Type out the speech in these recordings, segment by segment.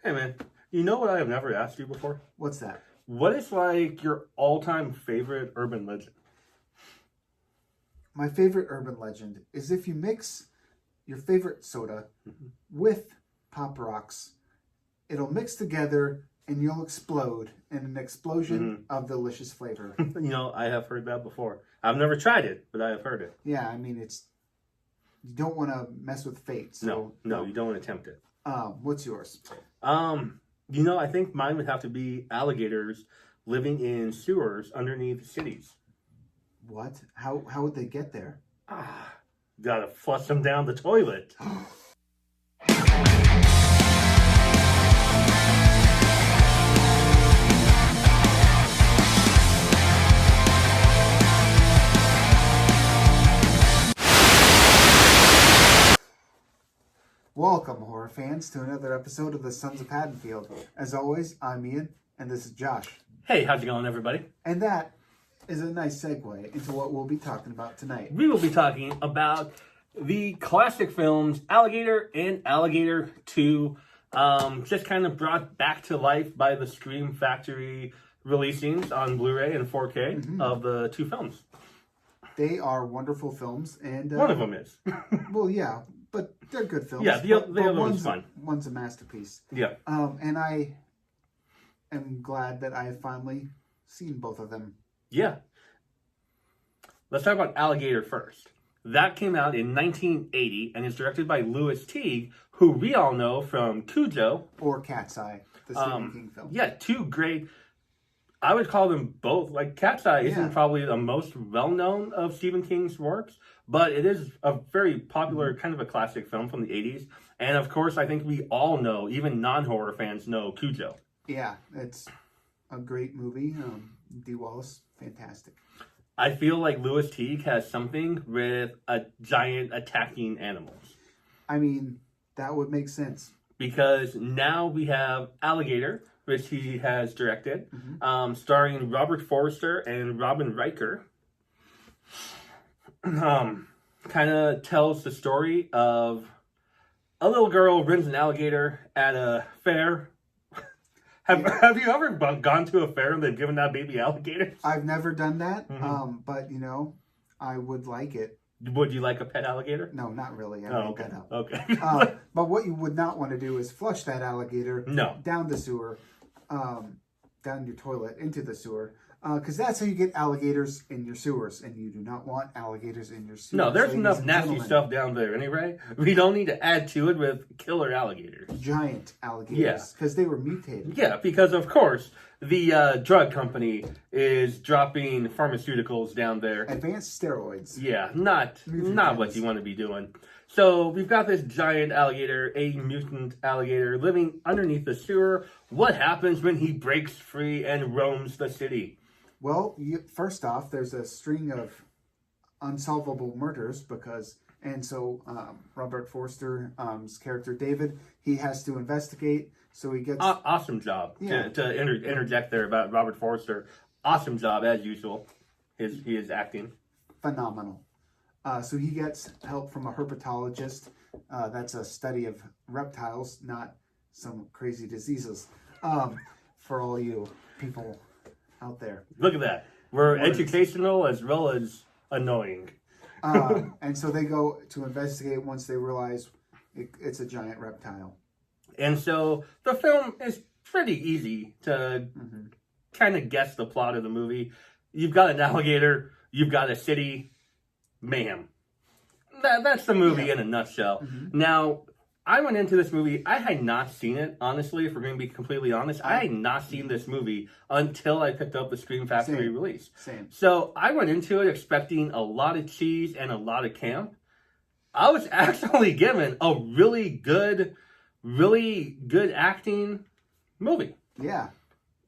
Hey man, you know what I have never asked you before? What's that? What is like your all-time favorite urban legend? My favorite urban legend is if you mix your favorite soda with Pop Rocks, it'll mix together and you'll explode in an explosion of delicious flavor. I have heard that before. I've never tried it, but I have heard it. Yeah, I mean, you don't want to mess with fate. So No, you don't want to tempt it. What's yours? I think mine would have to be alligators living in sewers underneath cities. What? How would they get there? Gotta flush them down the toilet. Welcome, horror fans, to another episode of the Sons of Haddonfield. As always, I'm Ian, and this is Josh. Hey, how's it going, everybody? And that is a nice segue into what we'll be talking about tonight. We will be talking about the classic films Alligator and Alligator 2, just kind of brought back to life by the Scream Factory releasings on Blu-ray and 4K of the two films. They are wonderful films, and one of them is. Well, yeah, but they're good films. Yeah, the other one's fun. One's a masterpiece. Yeah. And I am glad that I have finally seen both of them. Yeah. Let's talk about Alligator first. That came out in 1980 and is directed by Louis Teague, who we all know from Cujo. Or Cat's Eye, the Stephen King film. Yeah, two great... I would call them both. Like, Cat's Eye isn't probably the most well-known of Stephen King's works, but it is a very popular, kind of a classic film from the 80s. And, of course, I think we all know, even non-horror fans know Cujo. Yeah, it's a great movie. Dee Wallace, fantastic. I feel like Louis Teague has something with a giant attacking animals. I mean, that would make sense. Because now we have Alligator, which he has directed, starring Robert Forster and Robin Riker. Kind of tells the story of a little girl wins an alligator at a fair. Have you ever gone to a fair and they've given that baby alligators? I've never done that, but, I would like it. Would you like a pet alligator? No, not really. Okay. Okay. But what you would not want to do is flush that alligator down the sewer, down your toilet into the sewer, because that's how you get alligators in your sewers, and you do not want alligators in your sewers. No, there's enough nasty stuff down there anyway. We don't need to add to it with killer alligators. Giant alligators, because they were mutated. Yeah, because of course the drug company is dropping pharmaceuticals down there. Advanced steroids. Yeah, not what you want to be doing. So we've got this giant alligator, a mutant alligator, living underneath the sewer. What happens when he breaks free and roams the city? Well, first off, there's a string of unsolvable murders so Robert Forster's character David, he has to investigate. So he gets awesome job to interject there about Robert Forster. Awesome job as usual. He is acting phenomenal. So he gets help from a herpetologist. That's a study of reptiles, not some crazy diseases. For all you people out there. Look at that. We're educational as well as annoying. And so they go to investigate once they realize it's a giant reptile. And so the film is pretty easy to kind of guess the plot of the movie. You've got an alligator, you've got a city, mayhem. That's the movie in a nutshell. Now, I went into this movie, I had not seen it, honestly, if we're going to be completely honest. I had not seen this movie until I picked up the Scream Factory release. Same. So I went into it expecting a lot of cheese and a lot of camp. I was actually given a really good acting movie. Yeah.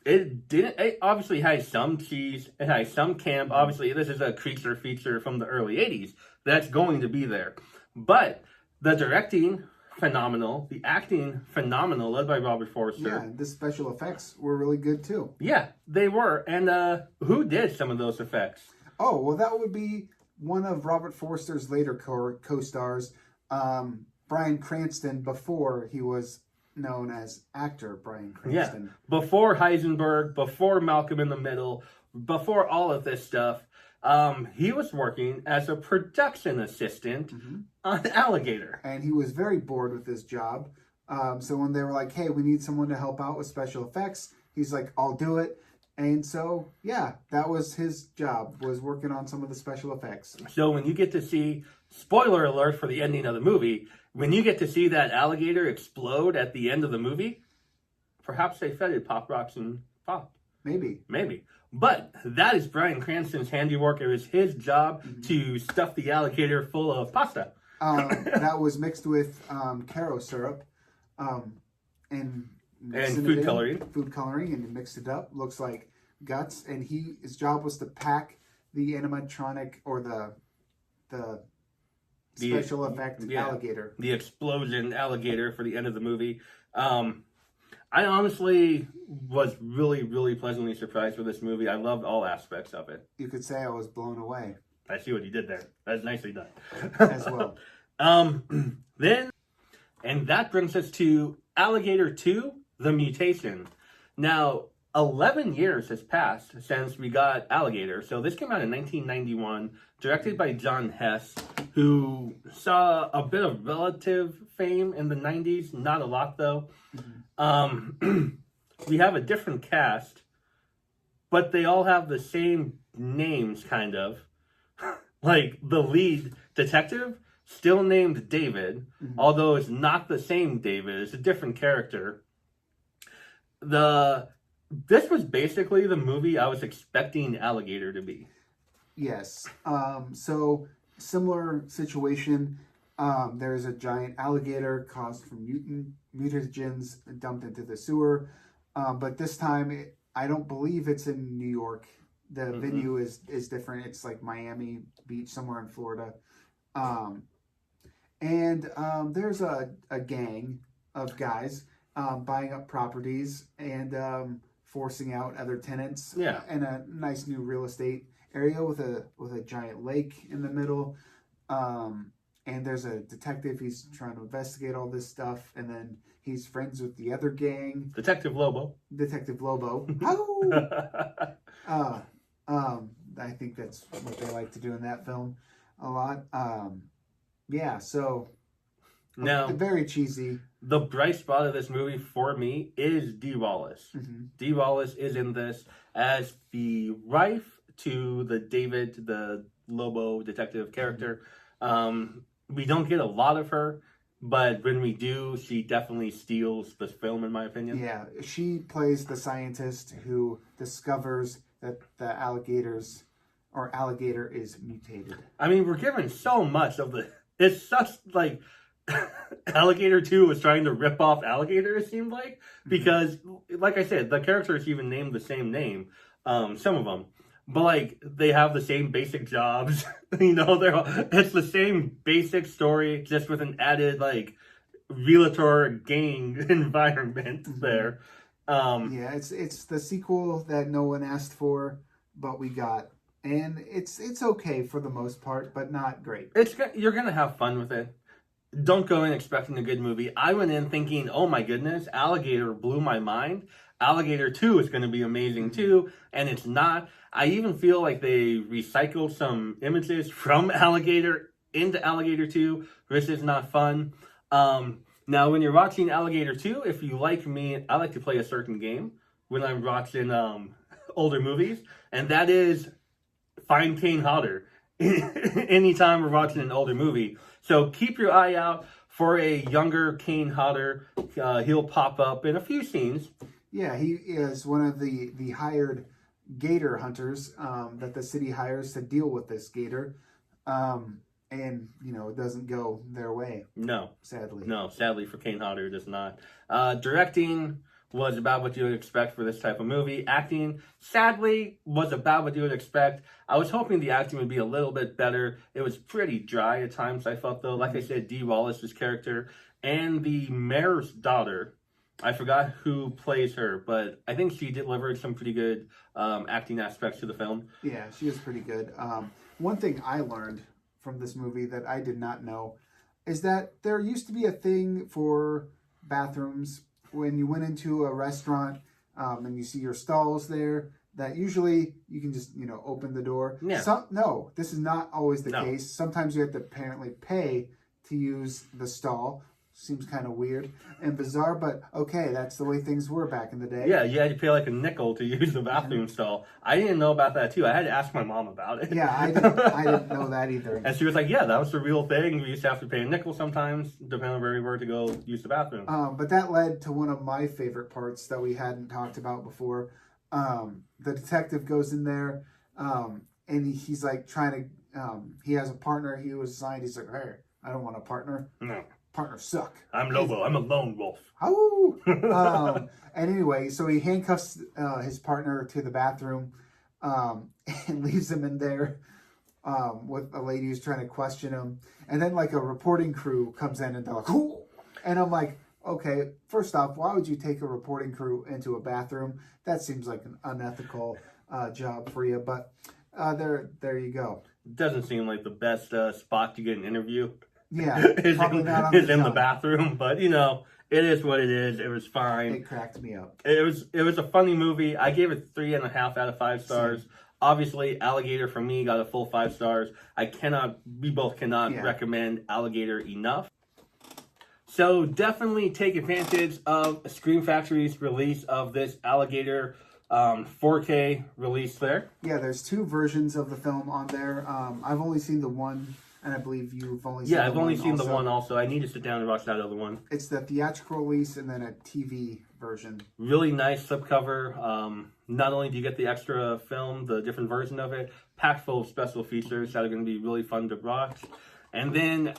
It obviously has some cheese, it has some camp. Obviously, this is a creature feature from the early 80s. That's going to be there. But the directing, phenomenal. The acting, phenomenal, led by Robert Forster. Yeah, the special effects were really good, too. Yeah, they were. And who did some of those effects? Oh, well, that would be one of Robert Forster's later co-stars, Bryan Cranston, before he was known as actor Bryan Yeah. Cranston. Before Heisenberg, before Malcolm in the Middle, before all of this stuff, he was working as a production assistant on Alligator. And he was very bored with his job. So when they were like, hey, we need someone to help out with special effects, he's like, I'll do it. And so, yeah, that was his job, was working on some of the special effects. So when you get to see, spoiler alert for the ending of the movie, when you get to see that alligator explode at the end of the movie, perhaps they fed it Pop Rocks and Pop. Maybe. But that is Bryan Cranston's handiwork. It was his job to stuff the alligator full of pasta. That was mixed with Caro syrup and food coloring. Food coloring, and he mixed it up. Looks like guts. And his job was to pack the animatronic or the special effect alligator. The explosion alligator for the end of the movie. I honestly was really, really pleasantly surprised with this movie. I loved all aspects of it. You could say I was blown away. I see what you did there. That's nicely done. As well. Then, and that brings us to Alligator 2, The Mutation. Now, 11 years has passed since we got Alligator. So this came out in 1991, directed by John Hess, who saw a bit of relative fame in the 90s. Not a lot, though. We have a different cast, but they all have the same names, kind of. Like, the lead detective, still named David, although it's not the same David. It's a different character. This was basically the movie I was expecting Alligator to be. Yes. So, similar situation. There's a giant alligator caused from mutagens dumped into the sewer. But this time, I don't believe it's in New York. The venue is different. It's like Miami Beach, somewhere in Florida. And there's a gang of guys buying up properties and forcing out other tenants. Yeah. In a nice new real estate area with a giant lake in the middle. And there's a detective. He's trying to investigate all this stuff, and then he's friends with the other gang. Detective Lobo. I think that's what they like to do in that film a lot. So now, very cheesy. The bright spot of this movie for me is Dee Wallace. Dee Wallace is in this as the wife to the David, the Lobo detective character. We don't get a lot of her, but when we do, she definitely steals the film, in my opinion. Yeah, she plays the scientist who discovers that the alligator is mutated. I mean, we're given so much of the... It's such, like... Alligator 2 was trying to rip off Alligator, it seemed like. Because, like I said, the characters even named the same name. Some of them. But, like, they have the same basic jobs. It's the same basic story, just with an added, like, realtor gang environment there. It's the sequel that no one asked for, but we got. And it's okay for the most part, but not great. You're going to have fun with it. Don't go in expecting a good movie. I went in thinking, oh my goodness, Alligator blew my mind. Alligator 2 is going to be amazing too, and it's not. I even feel like they recycled some images from Alligator into Alligator 2, which is not fun. Now, when you're watching Alligator 2, if you like me, I like to play a certain game when I'm watching older movies, and that is find Kane Hodder anytime we're watching an older movie. So keep your eye out for a younger Kane Hodder. He'll pop up in a few scenes. Yeah, he is one of the hired gator hunters that the city hires to deal with this gator. And, it doesn't go their way. No. Sadly. No, sadly for Kane Hodder, it does not. Directing was about what you would expect for this type of movie. Acting, sadly, was about what you would expect. I was hoping the acting would be a little bit better. It was pretty dry at times, I felt, though. Like I said, Dee Wallace's character and the mayor's daughter, I forgot who plays her, but I think she delivered some pretty good acting aspects to the film. Yeah, she was pretty good. One thing I learned from this movie that I did not know is that there used to be a thing for bathrooms when you went into a restaurant and you see your stalls there, that usually you can just, open the door. Yeah. No, this is not always the No. case. Sometimes you have to apparently pay to use the stall. Seems kind of weird and bizarre, but okay, that's the way things were back in the day. Yeah, you had to pay like a nickel to use the bathroom stall. I didn't know about that too. I had to ask my mom about it. Yeah, I didn't know that either. And she was like, yeah, that was the real thing. We used to have to pay a nickel sometimes, depending on where we were to go use the bathroom. But that led to one of my favorite parts that we hadn't talked about before. The detective goes in there, and he's like trying to, he has a partner he was assigned. He's like, hey, I don't want a partner. No. Partners suck. I'm Lobo. I'm a lone wolf. Oh. And anyway, so he handcuffs his partner to the bathroom and leaves him in there with a lady who's trying to question him. And then like a reporting crew comes in and they're like, ooh. And I'm like, okay, first off, why would you take a reporting crew into a bathroom? That seems like an unethical job for you. But there you go. Doesn't seem like the best spot to get an interview. Yeah, is probably not on in the the job. bathroom, but it is what it is. It was fine. It cracked me up. It was a funny movie. I gave it 3.5 out of 5 stars. Same. Obviously, Alligator for me got a full 5 stars. We both cannot recommend Alligator enough. So definitely take advantage of Scream Factory's release of this Alligator 4K release there. Yeah, there's 2 versions of the film on there. I've only seen the one. And I believe you've only seen I've only seen the one also. I need to sit down and watch that other one. It's the theatrical release and then a TV version. Really nice slipcover. Not only do you get the extra film, the different version of it, packed full of special features that are going to be really fun to watch. And then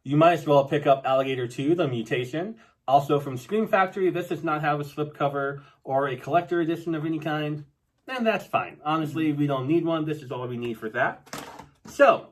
you might as well pick up Alligator 2, The Mutation. Also from Scream Factory, this does not have a slipcover or a collector edition of any kind. And that's fine. Honestly, we don't need one. This is all we need for that. So,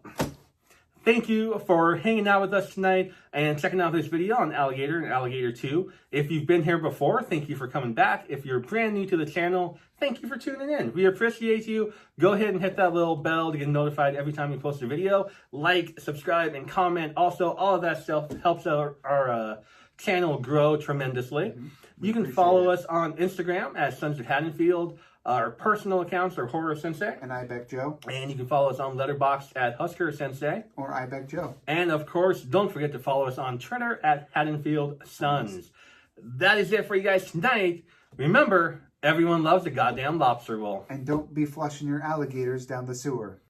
thank you for hanging out with us tonight and checking out this video on Alligator and Alligator 2. If you've been here before, thank you for coming back. If you're brand new to the channel, thank you for tuning in. We appreciate you. Go ahead and hit that little bell to get notified every time we post a video. Like, subscribe, and comment. Also, all of that stuff helps our channel grow tremendously. You can follow us on Instagram at Sons of Haddonfield. Our personal accounts are Horror Sensei. And I Beg Joe. And you can follow us on Letterboxd at Husker Sensei. Or I Beg Joe. And of course, don't forget to follow us on Twitter at Haddonfield Sons. That is it for you guys tonight. Remember, everyone loves a goddamn lobster roll. And don't be flushing your alligators down the sewer.